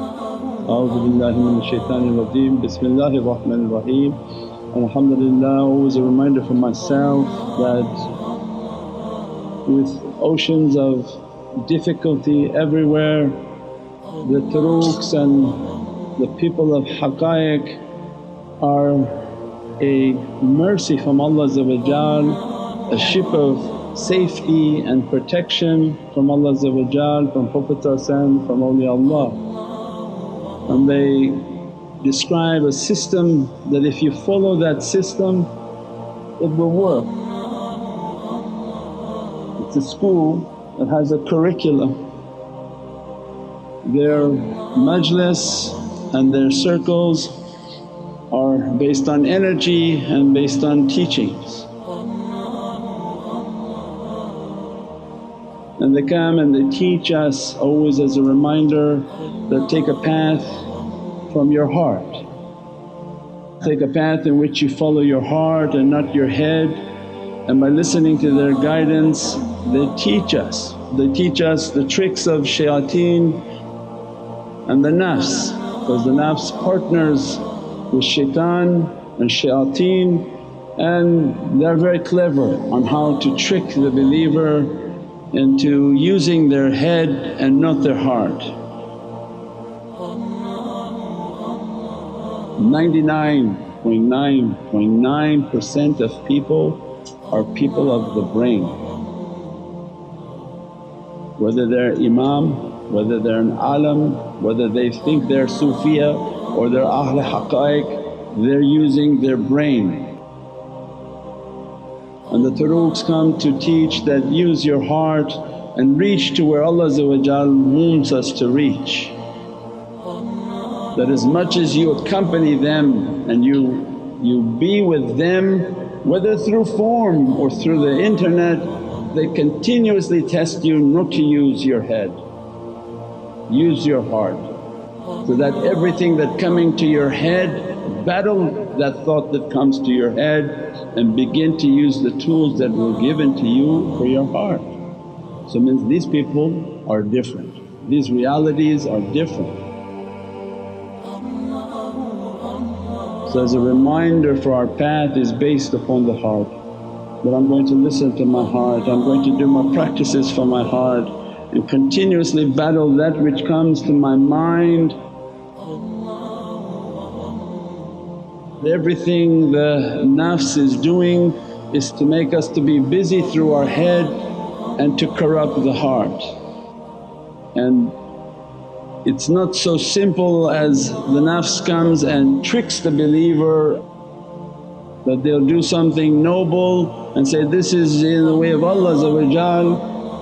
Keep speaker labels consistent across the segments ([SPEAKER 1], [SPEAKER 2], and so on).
[SPEAKER 1] A'udhu billahi minash shaitanir rajeem. Bismillahir Rahmanir Raheem. Alhamdulillah, always a reminder for myself that with oceans of difficulty everywhere, the turuqs and the people of haqqaiq are a mercy from Allah, a ship of safety and protection from Allah, from Prophet from awliyaullah. And they describe a system that if you follow that system it will work. It's a school that has a curriculum. Their majlis and their circles are based on energy and based on teachings. And they come and they teach us always as a reminder that take a path from your heart. Take a path in which you follow your heart and not your head, and by listening to their guidance they teach us. They teach us the tricks of shayateen and the nafs, because the nafs partners with shaitan and shayateen, and they're very clever on how to trick the believer into using their head and not their heart. 99.9% of people are people of the brain. Whether they're imam, whether they're an alim, whether they think they're Sufiya or they're Ahl Haqqaiq, they're using their brain. And the turuqs come to teach that use your heart and reach to where Allah wants us to reach. That as much as you accompany them and you be with them, whether through form or through the internet, they continuously test you not to use your head. Use your heart, so that everything that coming to your head, battle that thought that comes to your head and begin to use the tools that were given to you for your heart. So means these people are different, these realities are different. So as a reminder for our path is based upon the heart, that I'm going to listen to my heart, I'm going to do my practices for my heart and continuously battle that which comes to my mind. Everything the nafs is doing is to make us to be busy through our head and to corrupt the heart. And it's not so simple as the nafs comes and tricks the believer that they'll do something noble and say, this is in the way of Allah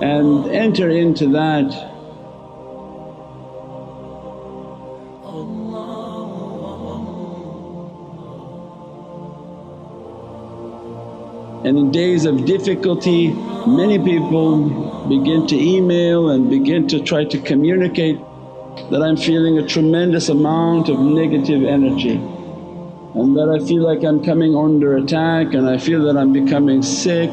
[SPEAKER 1] and enter into that. And in days of difficulty many people begin to email and begin to try to communicate that I'm feeling a tremendous amount of negative energy and that I feel like I'm coming under attack and I feel that I'm becoming sick.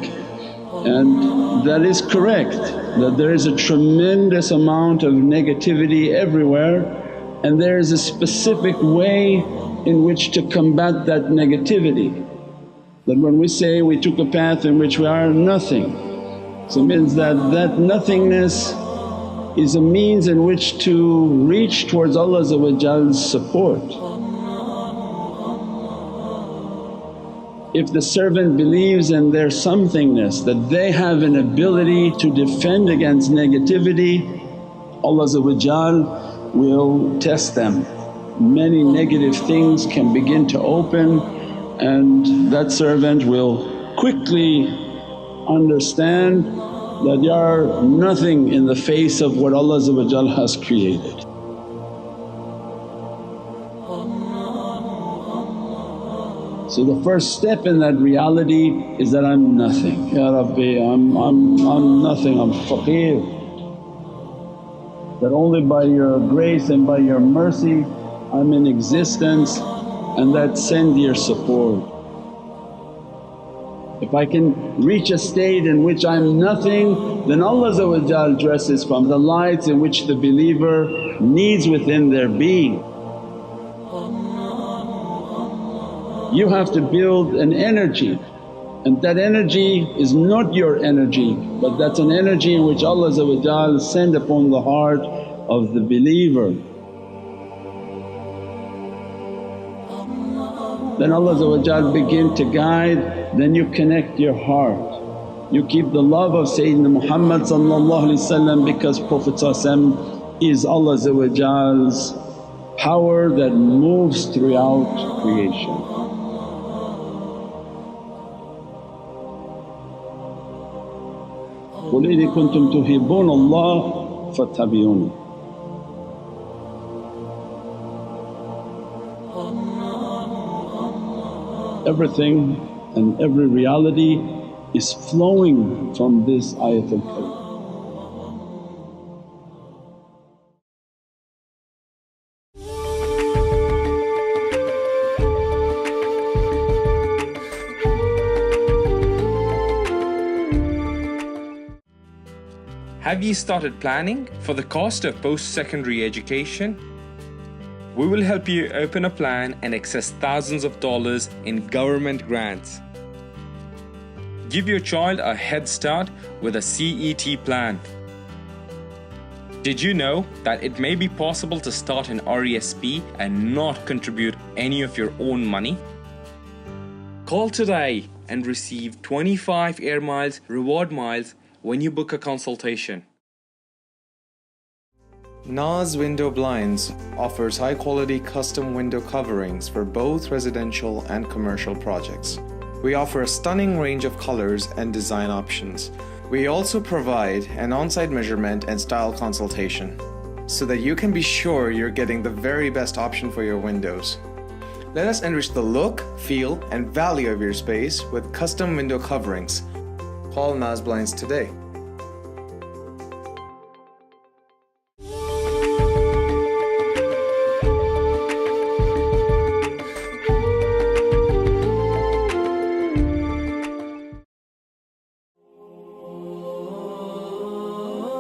[SPEAKER 1] And that is correct, that there is a tremendous amount of negativity everywhere, and there is a specific way in which to combat that negativity. That when we say we took a path in which we are nothing, so it means that nothingness is a means in which to reach towards Allah's support. If the servant believes in their somethingness, that they have an ability to defend against negativity, Allah will test them. Many negative things can begin to open, and that servant will quickly understand that you are nothing in the face of what Allah has created. So the first step in that reality is that I'm nothing, Ya Rabbi I'm nothing, I'm faqir. That only by Your grace and by Your mercy I'm in existence, and that send Your support. If I can reach a state in which I'm nothing, then Allah dresses from the lights in which the believer needs within their being. You have to build an energy, and that energy is not your energy, but that's an energy in which Allah send upon the heart of the believer. Then Allah begin to guide, then you connect your heart. You keep the love of Sayyidina Muhammad because Prophet is Allah's power that moves throughout creation. قُلْ إِن كُنتُمْ تُحِبُّونَ اللَّهَ فَاتَّبِعُونِي. Everything and every reality is flowing from this ayatul karim.
[SPEAKER 2] Have you started planning for the cost of post-secondary education? We will help you open a plan and access thousands of dollars in government grants. Give your child a head start with a CET plan. Did you know that it may be possible to start an RESP and not contribute any of your own money? Call today and receive 25 air miles reward miles when you book a consultation.
[SPEAKER 3] Naz Window Blinds offers high-quality custom window coverings for both residential and commercial projects. We offer a stunning range of colors and design options. We also provide an on-site measurement and style consultation so that you can be sure you're getting the very best option for your windows. Let us enrich the look, feel, and value of your space with custom window coverings. Call Naz Blinds today.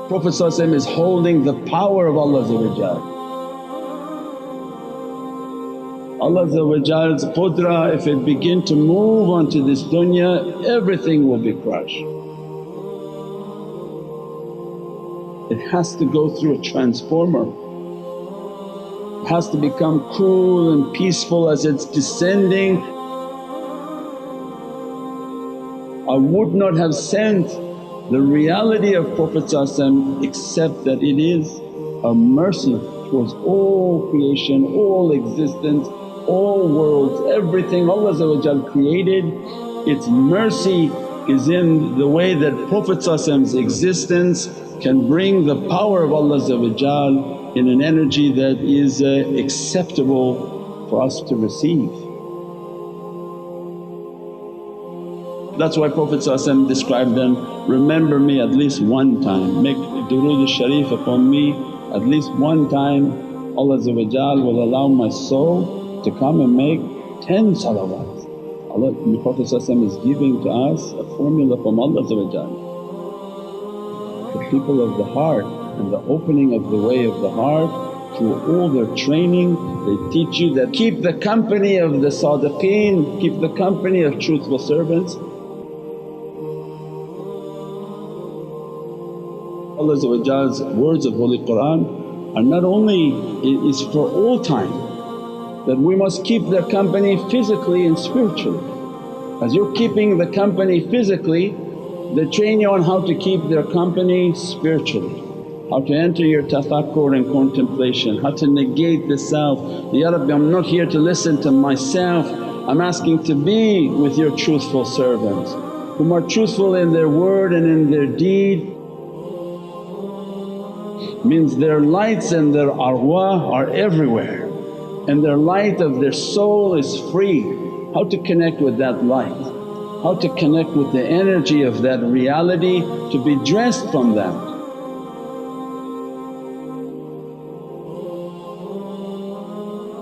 [SPEAKER 1] Prophet is holding the power of Allah. Allah's qudra, if it begin to move onto this dunya, everything will be crushed. It has to go through a transformer. It has to become cool and peaceful as it's descending. I would not have sent the reality of Prophet except that it is a mercy towards all creation, all existence, all worlds, everything Allah created. Its mercy is in the way that Prophet's existence can bring the power of Allah in an energy that is acceptable for us to receive. That's why Prophet described them, remember me at least one time, make durood sharif upon me at least one time. Allah will allow my soul to come and make 10 salawats. The Prophet is giving to us a formula from Allah. The people of the heart and the opening of the way of the heart, through all their training they teach you that keep the company of the sadiqeen, keep the company of truthful servants. Allah's words of Holy Qur'an are not only is for all time, that we must keep their company physically and spiritually. As you're keeping the company physically, they train you on how to keep their company spiritually, how to enter your tafakkur and contemplation, how to negate the self. Ya Rabbi, I'm not here to listen to myself, I'm asking to be with your truthful servants whom are truthful in their word and in their deed. Means their lights and their arwah are everywhere and their light of their soul is free. How to connect with that light? How to connect with the energy of that reality to be dressed from that.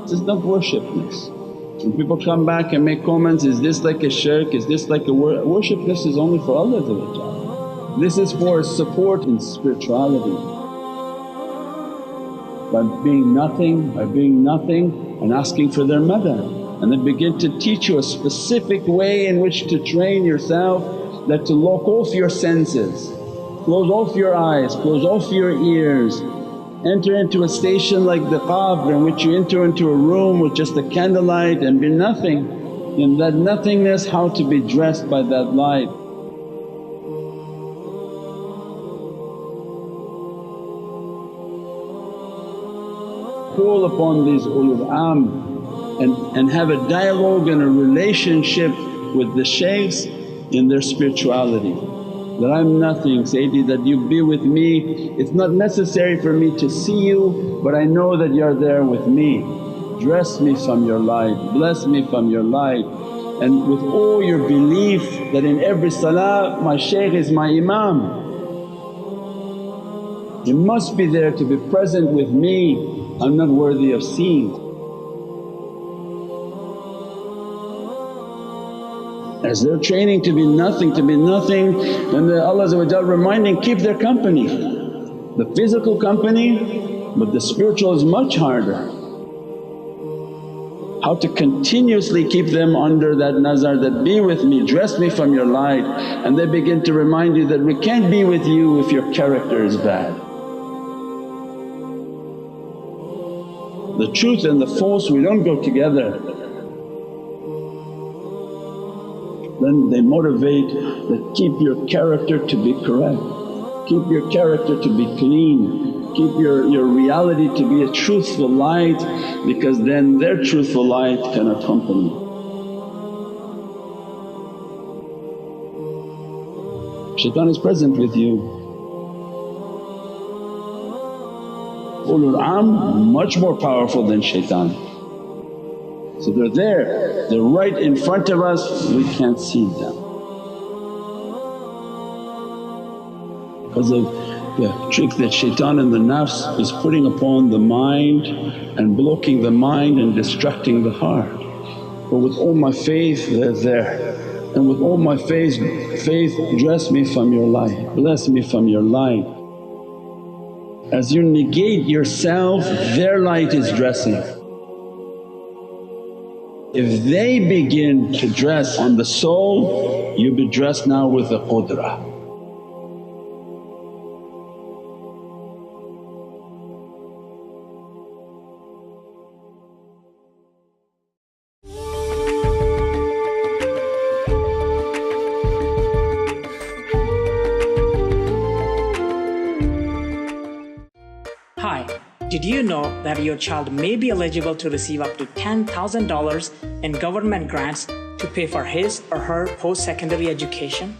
[SPEAKER 1] This is not worshipness, When people come back and make comments, is this like a shirk, is this like a worship? This is only for Allah. This is for support in spirituality. By being nothing and asking for their madad. And they begin to teach you a specific way in which to train yourself, that to lock off your senses, close off your eyes, close off your ears, enter into a station like the qabr in which you enter into a room with just a candlelight and be nothing. In that nothingness, how to be dressed by that light. Call upon these ulul am and have a dialogue and a relationship with the shaykhs in their spirituality. That I'm nothing Sayyidi, that you be with me. It's not necessary for me to see you, but I know that you're there with me. Dress me from your light, bless me from your light. And with all your belief that in every salah my shaykh is my imam. You must be there to be present with me, I'm not worthy of seeing. As they're training to be nothing, and Allah reminding, keep their company. The physical company, but the spiritual is much harder. How to continuously keep them under that nazar, that be with me, dress me from your light, and they begin to remind you that we can't be with you if your character is bad. The truth and the false, we don't go together. Then they motivate that keep your character to be correct, keep your character to be clean, keep your reality to be a truthful light, because then their truthful light can accompany. Shaitan is present with you. Ulul am much more powerful than shaitan. So they're there, they're right in front of us, we can't see them. Because of the trick that shaitan and the nafs is putting upon the mind and blocking the mind and distracting the heart. But with all my faith they're there, and with all my faith dress me from your light, bless me from your light. As you negate yourself, their light is dressing. If they begin to dress on the soul, you be dressed now with the qudra.
[SPEAKER 4] Hi, did you know that your child may be eligible to receive up to $10,000 in government grants to pay for his or her post-secondary education?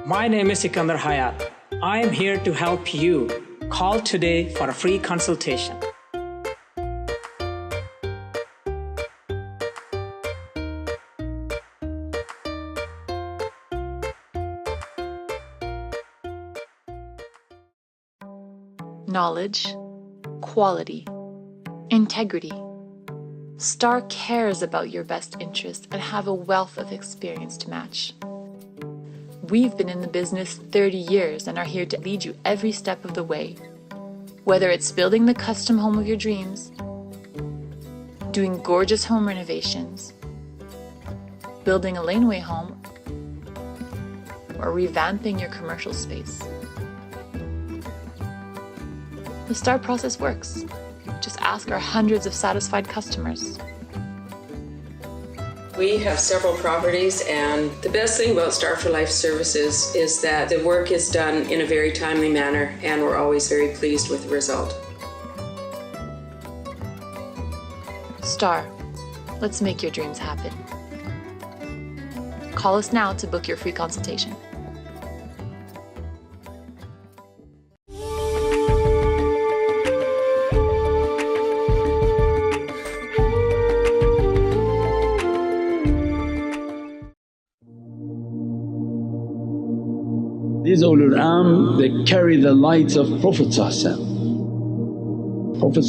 [SPEAKER 4] My name is Sikandar Hayat. I am here to help you. Call today for a free consultation.
[SPEAKER 5] Knowledge, quality, integrity. STAR cares about your best interests and have a wealth of experience to match. We've been in the business 30 years and are here to lead you every step of the way. Whether it's building the custom home of your dreams, doing gorgeous home renovations, building a laneway home, or revamping your commercial space. The STAR process works. Just ask our hundreds of satisfied customers.
[SPEAKER 6] We have several properties, and the best thing about Star for Life services is that the work is done in a very timely manner, and we're always very pleased with the result.
[SPEAKER 5] STAR, let's make your dreams happen. Call us now to book your free consultation.
[SPEAKER 1] These ulul am, they carry the lights of Prophet. Prophet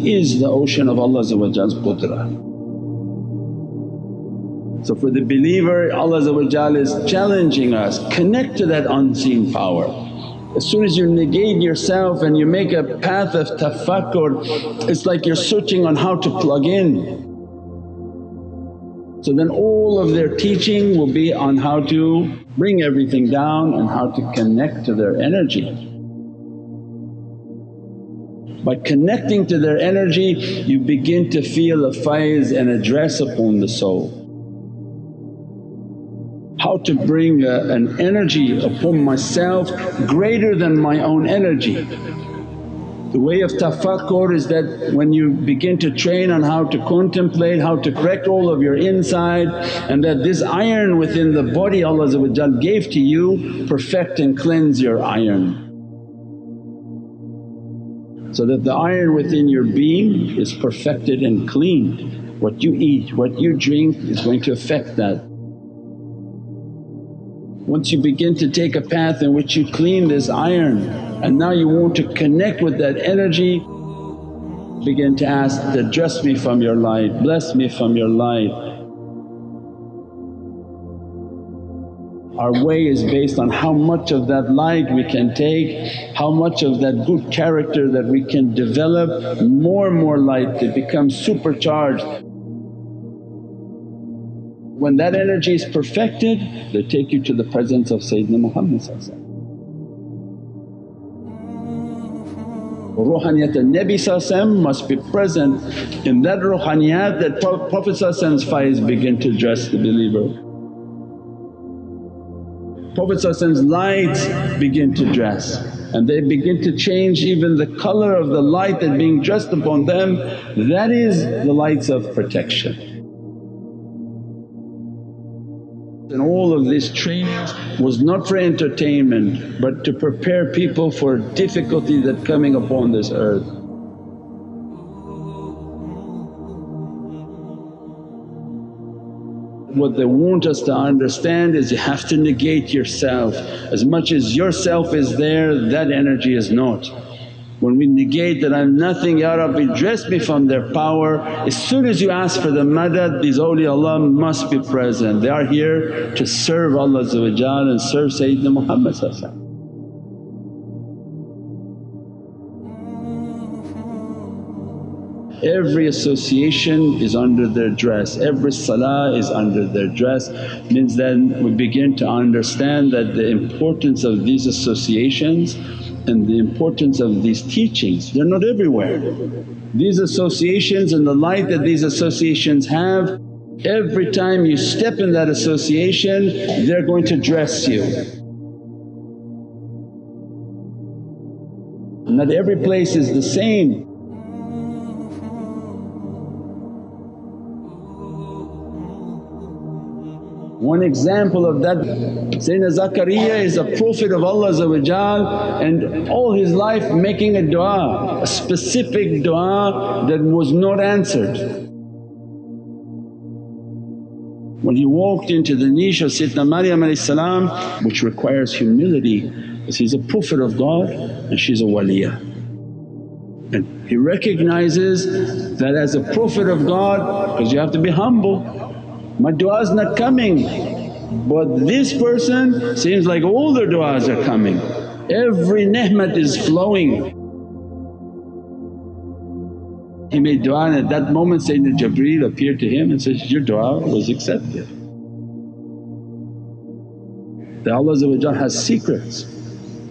[SPEAKER 1] is the ocean of Allah's qudra. So for the believer, Allah is challenging us, connect to that unseen power. As soon as you negate yourself and you make a path of tafakkur, it's like you're searching on how to plug in. So then all of their teaching will be on how to bring everything down and how to connect to their energy. By connecting to their energy you begin to feel a faiz and address upon the soul. How to bring an energy upon myself greater than my own energy. The way of tafakkur is that when you begin to train on how to contemplate, how to correct all of your inside, and that this iron within the body Allah gave to you, perfect and cleanse your iron. So that the iron within your being is perfected and cleaned. What you eat, what you drink is going to affect that. Once you begin to take a path in which you clean this iron and now you want to connect with that energy, begin to ask, address me from your light, bless me from your light. Our way is based on how much of that light we can take, how much of that good character that we can develop, more and more light to become supercharged. When that energy is perfected, they take you to the presence of Sayyidina Muhammad. Ruhaniyat al-Nabi must be present. In that ruhaniyat that Prophet's faiz begin to dress the believer. Prophet's lights begin to dress and they begin to change even the colour of the light that being dressed upon them, that is the lights of protection. And all of this training was not for entertainment but to prepare people for difficulty that coming upon this earth. What they want us to understand is you have to negate yourself. As much as yourself is there, that energy is not. When we negate that, I'm nothing, Ya Rabbi dress me from their power, as soon as you ask for the madad, these awliyaullah must be present. They are here to serve Allah and serve Sayyidina Muhammad. Every association is under their dress, every salah is under their dress. Means then we begin to understand that the importance of these associations and the importance of these teachings, they're not everywhere. These associations and the light that these associations have, every time you step in that association they're going to dress you. Not every place is the same. One example of that, Sayyidina Zakaria is a prophet of Allah and all his life making a dua, a specific dua that was not answered. When he walked into the niche of Sayyidina Maryam which requires humility, because he's a prophet of God and she's a waliyah. And he recognizes that as a prophet of God, because you have to be humble, my du'a's not coming, but this person seems like all their du'as are coming. Every ni'mat is flowing. He made du'a and at that moment Sayyidina Jibreel appeared to him and says, your du'a was accepted. That Allah has secrets.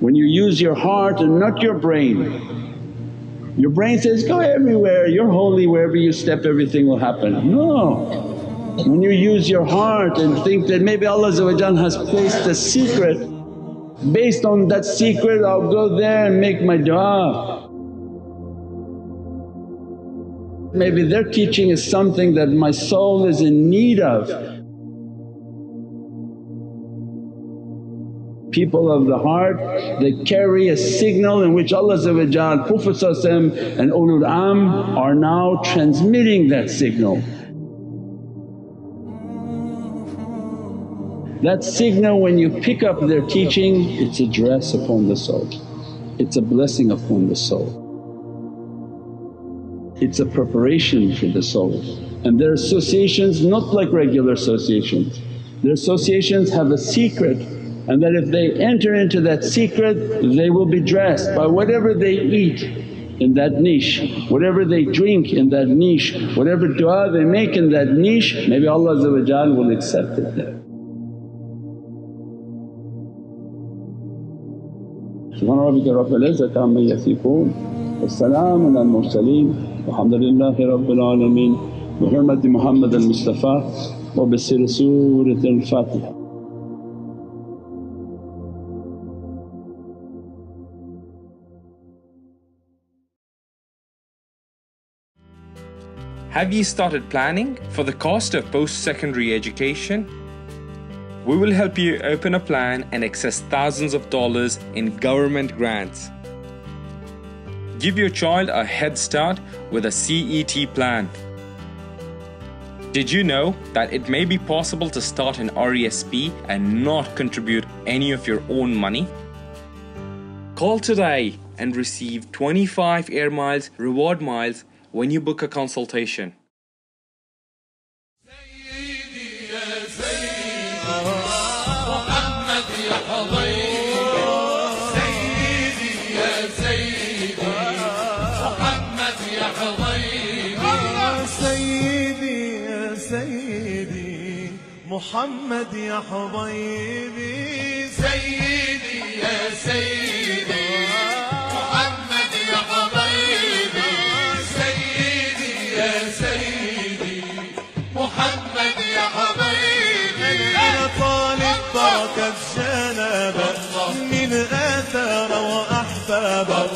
[SPEAKER 1] When you use your heart and not your brain, your brain says, go everywhere, you're holy, wherever you step everything will happen. No. When you use your heart and think that maybe Allah has placed a secret, based on that secret I'll go there and make my du'a. Maybe their teaching is something that my soul is in need of. People of the heart, they carry a signal in which Allah, Prophet and Ulul Am are now transmitting that signal. That signal when you pick up their teaching, it's a dress upon the soul, it's a blessing upon the soul. It's a preparation for the soul. And their associations not like regular associations. Their associations have a secret, and that if they enter into that secret they will be dressed by whatever they eat in that niche, whatever they drink in that niche, whatever du'a they make in that niche, maybe Allah will accept it there. Subhana rabbika rabbil izzati amma yasifoon wa salaamun alal mursaleen walhamdulillahi rabbil alameen bi hurmati Muhammad al-Mustafa wa bi sirri Surat al-Fatiha.
[SPEAKER 2] Have you started planning for the cost of post-secondary education? We will help you open a plan and access thousands of dollars in government grants. Give your child a head start with a CET plan. Did you know that it may be possible to start an RESP and not contribute any of your own money? Call today and receive 25 air miles reward miles when you book a consultation.
[SPEAKER 7] محمد يا حبيبي سيدي يا سيدي محمد يا حبيبي سيدي يا سيدي محمد يا حبيبي أنا طالب بركة جنابه من آثار وأحبابه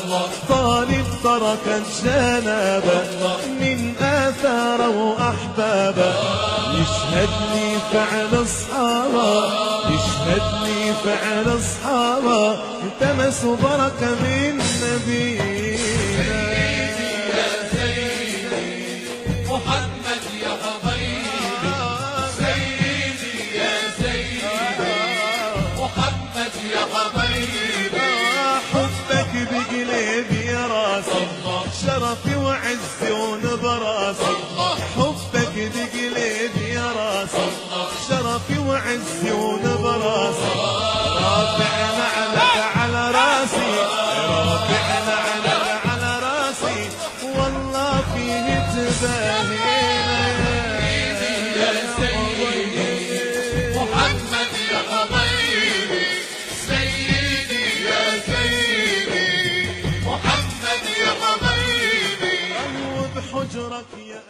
[SPEAKER 7] طالب بركة جنابه من آثار وأحبابه يشهدني فعل أصحابه يشهدني فعل أصحابه التمسوا بركة من نبينا سيدي يا سيدي محمد يا حبيبي سيدي يا سيدي محمد يا حبيبي حبك بقلبي يا راسي شرفي وعزي ونبراسي حبك بقلبي يا راسي شرفي وعزي ونبراسي رافعنا عليك على راسي رافعنا عليك على راسي والله فيه تباهينا يا سيدي محمد يا حبيبي سيدي يا سيدي محمد يا حبيبي بحجرك يا